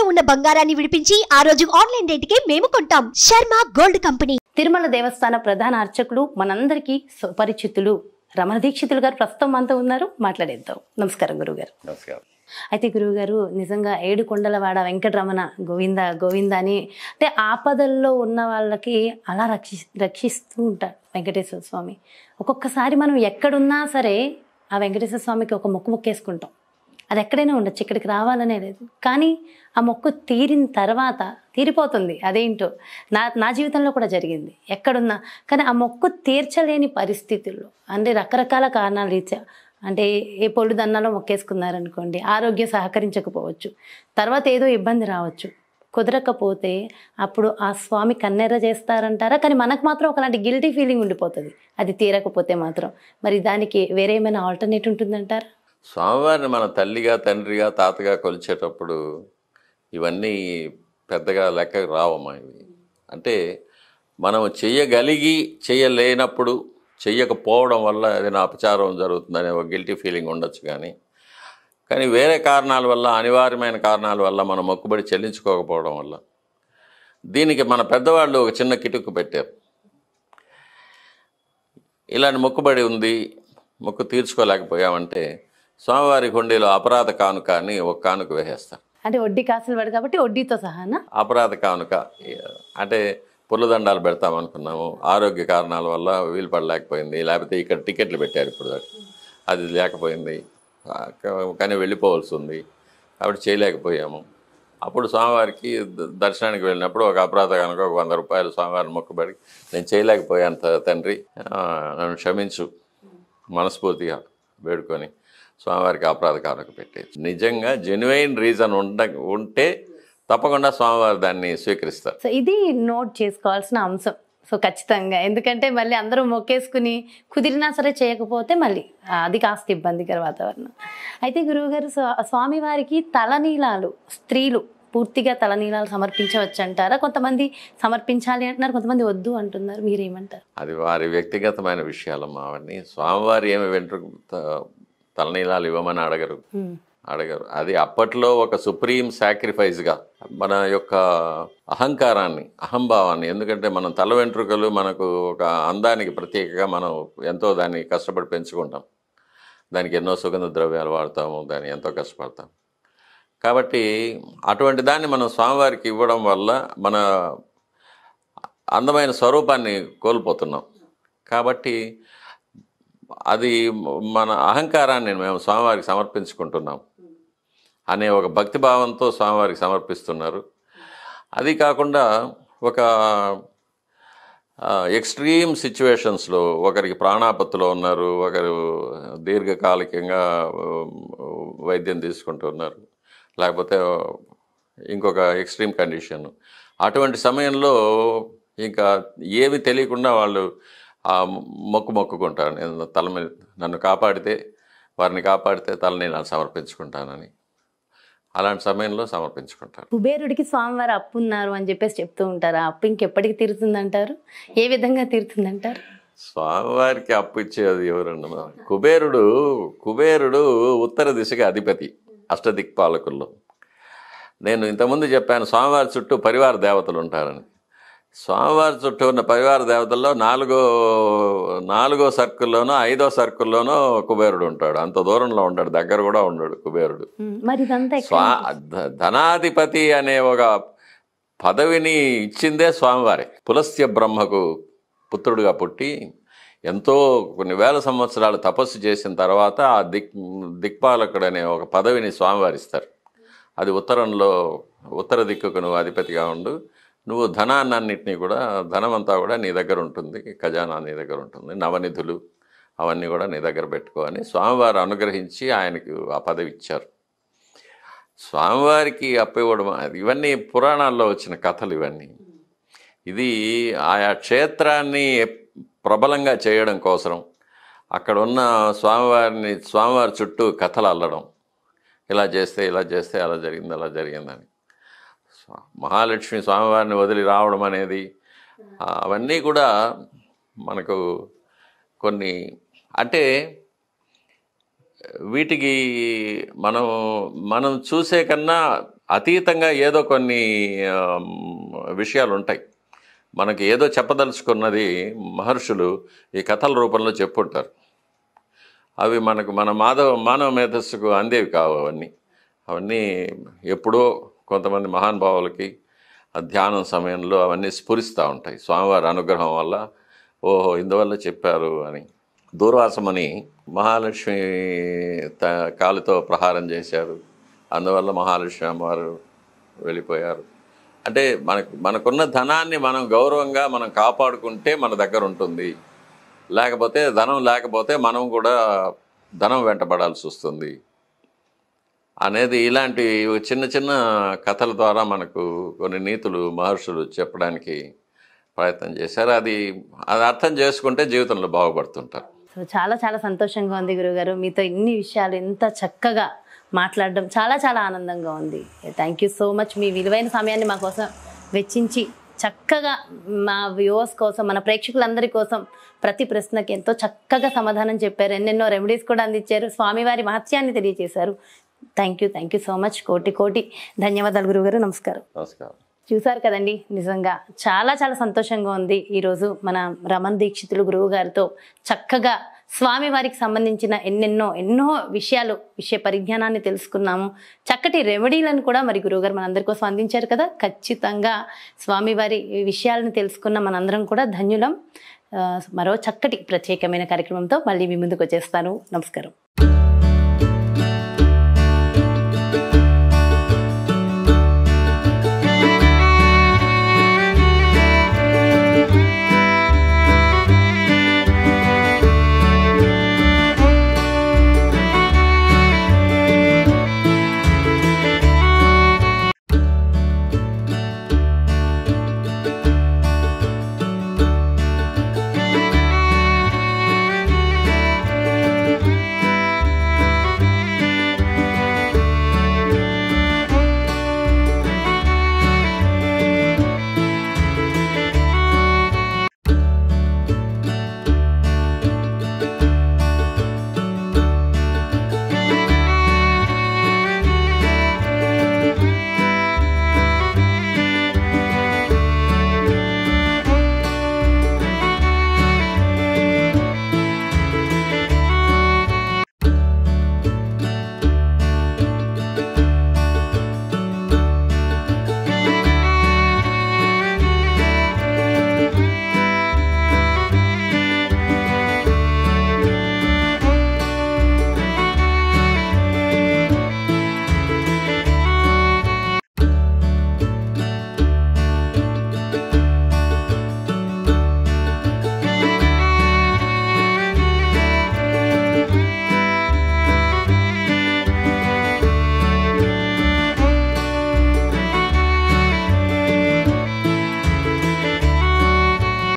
తాకట్టులో ఉన్న బంగారాన్ని విడిపించి ఆ రోజు ఆన్లైన్ రేటుకే మేము కొంటాం. Sharma gold company. తిరుమల దేవస్థాన ప్రధాన అర్చకులు మనందరికీ సుపరిచితులు రమణ దీక్షితులు గారు ప్రస్తుతం మనతో ఉన్నారు. మాట్లాడేద్దాం. నమస్కారం గురుగారు. నమస్కారం. అయితే గురువుగారు, నిజంగా ఏడుకొండలవాడ వెంకటరమణ గోవింద గోవింద అని అంటే ఆపదల్లో ఉన్న వాళ్ళకి అలా రక్షిస్తూ ఉంటాడు వెంకటేశ్వర స్వామి. ఒక్కొక్కసారి మనం ఎక్కడున్నా సరే ఆ వెంకటేశ్వర స్వామికి ఒక మొక్కు మొక్కేసుకుంటాం. అది ఎక్కడైనా ఉండొచ్చు, ఇక్కడికి రావాలనే లేదు. కానీ ఆ మొక్కు తీరిన తర్వాత తీరిపోతుంది. అదేంటో నా జీవితంలో కూడా జరిగింది. ఎక్కడున్నా కానీ ఆ మొక్కు తీర్చలేని పరిస్థితుల్లో, అంటే రకరకాల కారణాలు రీత్యా, అంటే ఏ పొళ్ళు దన్నాలో మొక్కేసుకున్నారనుకోండి, ఆరోగ్యం సహకరించకపోవచ్చు, తర్వాత ఏదో ఇబ్బంది రావచ్చు, కుదరకపోతే అప్పుడు ఆ స్వామి కన్నెర్ర చేస్తారంటారా? కానీ మనకు మాత్రం ఒకలాంటి గిల్టీ ఫీలింగ్ ఉండిపోతుంది అది తీరకపోతే మాత్రం. మరి దానికి వేరే ఏమైనా ఆల్టర్నేట్ ఉంటుందంటారా? స్వామివారిని మన తల్లిగా, తండ్రిగా, తాతగా కొలిచేటప్పుడు ఇవన్నీ పెద్దగా లెక్కకు రావమ్మా. ఇవి అంటే మనం చెయ్యగలిగి చెయ్యలేనప్పుడు, చెయ్యకపోవడం వల్ల ఏదైనా అపచారం జరుగుతుందనే ఒక గిల్టీ ఫీలింగ్ ఉండొచ్చు. కానీ వేరే కారణాల వల్ల, అనివార్యమైన కారణాల వల్ల మనం మొక్కుబడి చెల్లించుకోకపోవడం వల్ల దీనికి మన పెద్దవాళ్ళు ఒక చిన్న కిటుకు పెట్టారు. ఇలాంటి మొక్కుబడి ఉంది, మొక్కు తీర్చుకోలేకపోయామంటే స్వామివారి హుండీలో అపరాధ కానుక అని ఒక కానుక వేసేస్తారు. అంటే వడ్డీ కాసులు పడు కాబట్టి వడ్డీతో సహానా అపరాధ కానుక అంటే పుల్లదండాలు పెడతామనుకున్నాము, ఆరోగ్య కారణాల వల్ల వీలు పడలేకపోయింది, లేకపోతే ఇక్కడ టికెట్లు పెట్టారు ఇప్పుడు అది లేకపోయింది, కానీ వెళ్ళిపోవాల్సి ఉంది కాబట్టి చేయలేకపోయాము. అప్పుడు స్వామివారికి దర్శనానికి వెళ్ళినప్పుడు ఒక అపరాధ కనుక ఒక 100 రూపాయలు స్వామివారిని మొక్కుబడి, నేను చేయలేకపోయాను తండ్రి, నన్ను క్షమించు మనస్ఫూర్తిగా వేడుకొని స్వామివారికి అపరాధ కానుక పెట్టేది. నిజంగా జెన్యున్ రీజన్ ఉంటే తప్పకుండా స్వామివారు దాన్ని స్వీకరిస్తారు. సో ఇది నోట్ చేసుకోవాల్సిన అంశం. సో ఖచ్చితంగా, ఎందుకంటే మళ్ళీ అందరూ మొక్కేసుకుని కుదిరినా సరే చేయకపోతే మళ్ళీ అది కాస్త ఇబ్బందికర వాతావరణం. అయితే గురువుగారు, స్వామివారికి తలనీలాలు స్త్రీలు పూర్తిగా తలనీలాలు సమర్పించవచ్చు అంటారా? కొంతమంది సమర్పించాలి అంటున్నారు, కొంతమంది వద్దు అంటున్నారు. మీరేమంటారు? అది వారి వ్యక్తిగతమైన విషయాలమ్మా. అవన్నీ స్వామివారు ఏమి తలనీలాలు ఇవ్వమని అడగరు. అది అప్పట్లో ఒక సుప్రీం సాక్రిఫైస్గా మన యొక్క అహంకారాన్ని, అహంభావాన్ని, ఎందుకంటే మనం తల వెంట్రుకలు మనకు ఒక అందానికి ప్రత్యేకగా మనం ఎంతో దాన్ని కష్టపడి పెంచుకుంటాం, దానికి ఎన్నో సుగంధ ద్రవ్యాలు వాడతాము, దాన్ని ఎంతో కష్టపడతాం. కాబట్టి అటువంటి దాన్ని మనం స్వామివారికి ఇవ్వడం వల్ల మన అందమైన స్వరూపాన్ని కోల్పోతున్నాం. కాబట్టి అది మన అహంకారాన్ని మేము స్వామివారికి సమర్పించుకుంటున్నాం అనే ఒక భక్తిభావంతో స్వామివారికి సమర్పిస్తున్నారు. అది కాకుండా ఒక ఎక్స్ట్రీమ్ సిచ్యువేషన్స్లో ఒకరికి ప్రాణాపత్తులో ఉన్నారు, ఒకరు దీర్ఘకాలికంగా వైద్యం తీసుకుంటున్నారు, లేకపోతే ఇంకొక ఎక్స్ట్రీమ్ కండిషన్, అటువంటి సమయంలో ఇంకా ఏమి తెలియకుండా వాళ్ళు ఆ మొక్కుకుంటారు. నేను తల మీద నన్ను కాపాడితే, వారిని కాపాడితే తలని నేను సమర్పించుకుంటానని అలాంటి సమయంలో సమర్పించుకుంటారు. కుబేరుడికి స్వామివారు అప్పు ఉన్నారు అని చెప్పేసి చెప్తూ ఉంటారు. ఆ అప్పు ఇంకెప్పటికి తీరుతుందంటారు? ఏ విధంగా తీరుతుందంటారు? స్వామివారికి అప్పు ఇచ్చేది ఎవరన్నా? కుబేరుడు ఉత్తర దిశగా అధిపతి అష్టదిక్పాలకుల్లో. నేను ఇంతకుముందు చెప్పాను స్వామివారి చుట్టూ పరివార దేవతలు ఉంటారని. స్వామివారి చుట్టూ ఉన్న పరివార దేవతల్లో నాలుగో సర్కిల్లోనో 5వ సర్కిల్లోనో కుబేరుడు ఉంటాడు. అంత దూరంలో ఉంటాడు, దగ్గర కూడా ఉన్నాడు కుబేరుడు. ధనాధిపతి అనే ఒక పదవిని ఇచ్చిందే స్వామివారి. పులస్త్య బ్రహ్మకు పుత్రుడుగా పుట్టి ఎంతో కొన్ని వేల సంవత్సరాలు తపస్సు చేసిన తర్వాత ఆ దిక్పాలకుడు అనే ఒక పదవిని స్వామివారిస్తారు. అది ఉత్తర దిక్కుకు నువ్వు అధిపతిగా ఉండు, నువ్వు ధనాన్నింటినీ కూడా, ధనమంతా కూడా నీ దగ్గర ఉంటుంది, ఖజానా నీ దగ్గర ఉంటుంది, నవనిధులు అవన్నీ కూడా నీ దగ్గర పెట్టుకో అని స్వామివారు అనుగ్రహించి ఆయనకు ఆ పదవి ఇచ్చారు. స్వామివారికి అప్పివ్వడం ఇవన్నీ పురాణాల్లో వచ్చిన కథలు ఇవన్నీ. ఇది ఆయా క్షేత్రాన్ని ప్రబలంగా చేయడం కోసం అక్కడ ఉన్న స్వామివారి చుట్టూ కథలు అల్లడం, ఇలా చేస్తే అలా జరిగిందని. మహాలక్ష్మి స్వామివారిని వదిలి రావడం అనేది అవన్నీ కూడా మనకు కొన్ని, అంటే వీటికి మనం చూసే కన్నా అతీతంగా ఏదో కొన్ని విషయాలు ఉంటాయి. మనకి ఏదో చెప్పదలుచుకున్నది మహర్షులు ఈ కథల రూపంలో చెప్పుంటారు. అవి మనకు మన మానవ మేధస్సుకు అందేవి కావు. అవన్నీ ఎప్పుడో కొంతమంది మహానుభావులకి ధ్యానం సమయంలో అవన్నీ స్ఫురిస్తూ ఉంటాయి. స్వామివారి అనుగ్రహం వల్ల ఓహో ఇందువల్ల చెప్పారు అని. దూర్వాసమని మహాలక్ష్మి కాలుతో ప్రహారం చేశారు, అందువల్ల మహాలక్ష్మి అమ్మవారు వెళ్ళిపోయారు. అంటే మనకున్న ధనాన్ని మనం గౌరవంగా మనం కాపాడుకుంటే మన దగ్గర ఉంటుంది. లేకపోతే ధనం లేకపోతే మనం కూడా ధనం వెంటబడాల్సి వస్తుంది అనేది ఇలాంటి చిన్న చిన్న కథల ద్వారా మనకు కొన్ని నీతులు మహర్షులు చెప్పడానికి ప్రయత్నం చేశారు. అది అర్థం చేసుకుంటే జీవితంలో బాగుపడుతుంటారు. సో చాలా చాలా సంతోషంగా ఉంది గురుగారు, మీతో ఇన్ని విషయాలు ఎంత చక్కగా మాట్లాడడం చాలా చాలా ఆనందంగా ఉంది. Thank you so much. మీ విలువైన సమయాన్ని మా కోసం వెచ్చించి చక్కగా మా వ్యూవర్స్ కోసం, మన ప్రేక్షకులందరి కోసం ప్రతి ప్రశ్నకి ఎంతో చక్కగా సమాధానం చెప్పారు. ఎన్నెన్నో రెమెడీస్ కూడా అందించారు. స్వామివారి మహత్యాన్ని తెలియజేశారు. Thank you so much. కోటి ధన్యవాదాలు గురుగారు. నమస్కారం. నమస్కారం. చూసారు కదండి, నిజంగా చాలా చాలా సంతోషంగా ఉంది. ఈరోజు మన రమణ దీక్షితులు గురువు గారితో చక్కగా స్వామివారికి సంబంధించిన ఎన్నో విషయ పరిజ్ఞానాన్ని తెలుసుకున్నాము. చక్కటి రెమెడీలను కూడా మరి గురువుగారు మనందరి కోసం అందించారు కదా. ఖచ్చితంగా స్వామివారి విషయాలను తెలుసుకున్న మనందరం కూడా ధన్యులం. మరో చక్కటి ప్రత్యేకమైన కార్యక్రమంతో మళ్ళీ మీ ముందుకు వచ్చేస్తాను. నమస్కారం.